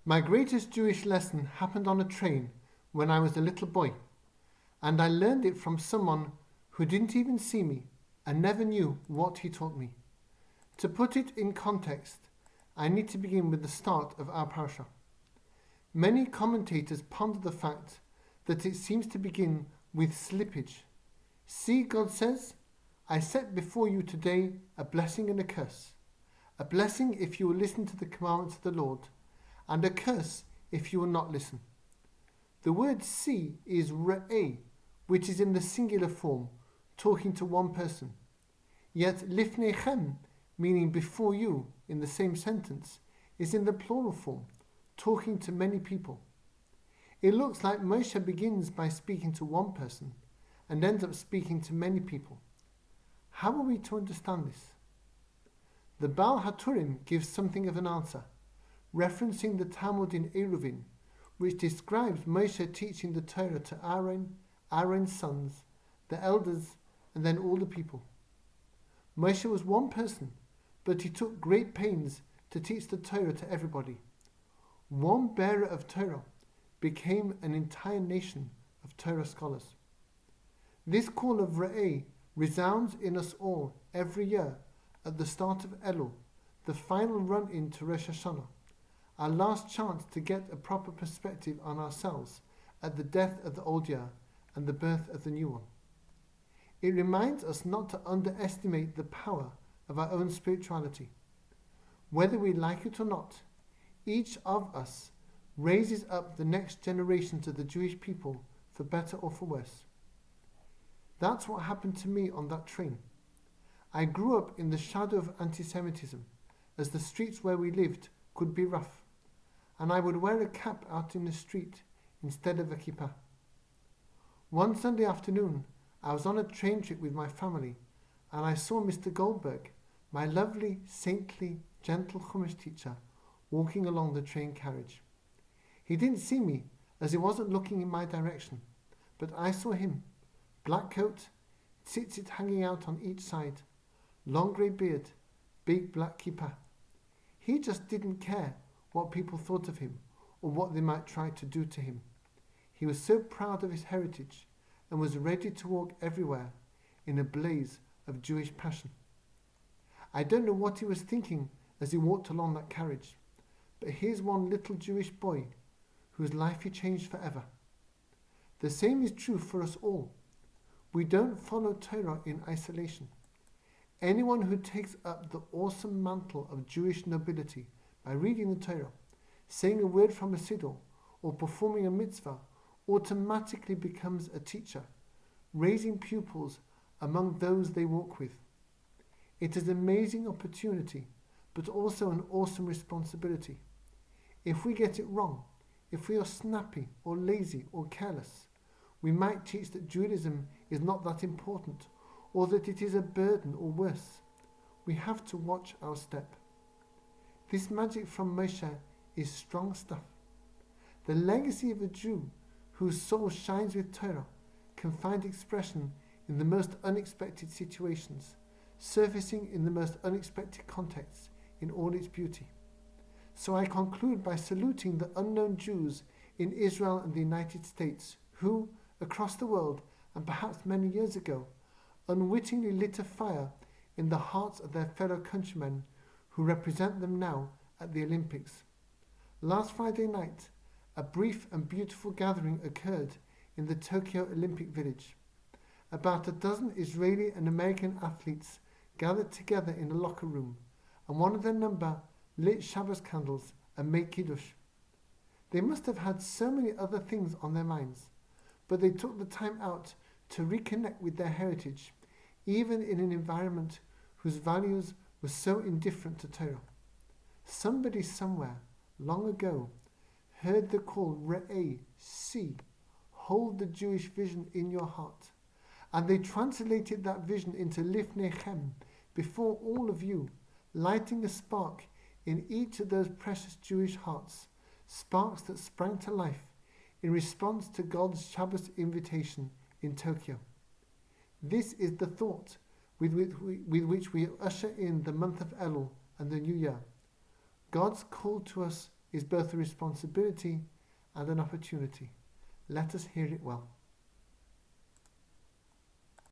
My greatest Jewish lesson happened on a train when I was a little boy, and I learned it from someone who didn't even see me and never knew what he taught me. To put it in context, I need to begin with the start of our parasha. Many commentators ponder the fact that it seems to begin with slippage. See, God says, I set before you today a blessing and a curse. A blessing if you will listen to the commandments of the Lord, and a curse if you will not listen. The word see is Re'eh, which is in the singular form, talking to one person. Yet lifnechem, meaning before you, in the same sentence, is in the plural form, talking to many people. It looks like Moshe begins by speaking to one person and ends up speaking to many people. How are we to understand this? The Baal HaTurim gives something of an answer, referencing the Talmud in Eruvin, which describes Moshe teaching the Torah to Aaron, Aaron's sons, the elders, and then all the people. Moshe was one person, but he took great pains to teach the Torah to everybody. One bearer of Torah became an entire nation of Torah scholars. This call of Re'eh resounds in us all every year at the start of Elul, the final run-in to Rosh Hashanah, our last chance to get a proper perspective on ourselves at the death of the old year and the birth of the new one. It reminds us not to underestimate the power of our own spirituality. Whether we like it or not, each of us raises up the next generations of the Jewish people for better or for worse. That's what happened to me on that train. I grew up in the shadow of anti-Semitism, as the streets where we lived could be rough, and I would wear a cap out in the street instead of a kippah. One Sunday afternoon, I was on a train trip with my family, and I saw Mr. Goldberg, my lovely, saintly, gentle Chumash teacher, walking along the train carriage. He didn't see me, as he wasn't looking in my direction, but I saw him, black coat, tzitzit hanging out on each side, long grey beard, big black kippah. He just didn't care what people thought of him or what they might try to do to him. He was so proud of his heritage and was ready to walk everywhere in a blaze of Jewish passion. I don't know what he was thinking as he walked along that carriage, but here's one little Jewish boy whose life he changed forever. The same is true for us all. We don't follow Torah in isolation. Anyone who takes up the awesome mantle of Jewish nobility by reading the Torah, saying a word from a siddur, or performing a mitzvah, automatically becomes a teacher, raising pupils among those they walk with. It is an amazing opportunity, but also an awesome responsibility. If we get it wrong, if we are snappy or lazy or careless, we might teach that Judaism is not that important, or that it is a burden or worse. We have to watch our step. This magic from Moshe is strong stuff. The legacy of a Jew whose soul shines with Torah can find expression in the most unexpected situations, surfacing in the most unexpected contexts in all its beauty. So I conclude by saluting the unknown Jews in Israel and the United States who, across the world, and perhaps many years ago, unwittingly lit a fire in the hearts of their fellow countrymen who represent them now at the Olympics. Last Friday night, a brief and beautiful gathering occurred in the Tokyo Olympic Village. About a dozen Israeli and American athletes gathered together in a locker room, and one of their number lit Shabbos candles and made Kiddush. They must have had so many other things on their minds, but they took the time out to reconnect with their heritage, even in an environment whose values were so indifferent to Torah. Somebody somewhere, long ago, heard the call, Re'eh, see, hold the Jewish vision in your heart. And they translated that vision into Lifnechem, before all of you, lighting a spark in each of those precious Jewish hearts, sparks that sprang to life in response to God's Shabbos invitation in Tokyo. This is the thought with which we usher in the month of Elul and the new year. God's call to us is both a responsibility and an opportunity. Let us hear it well.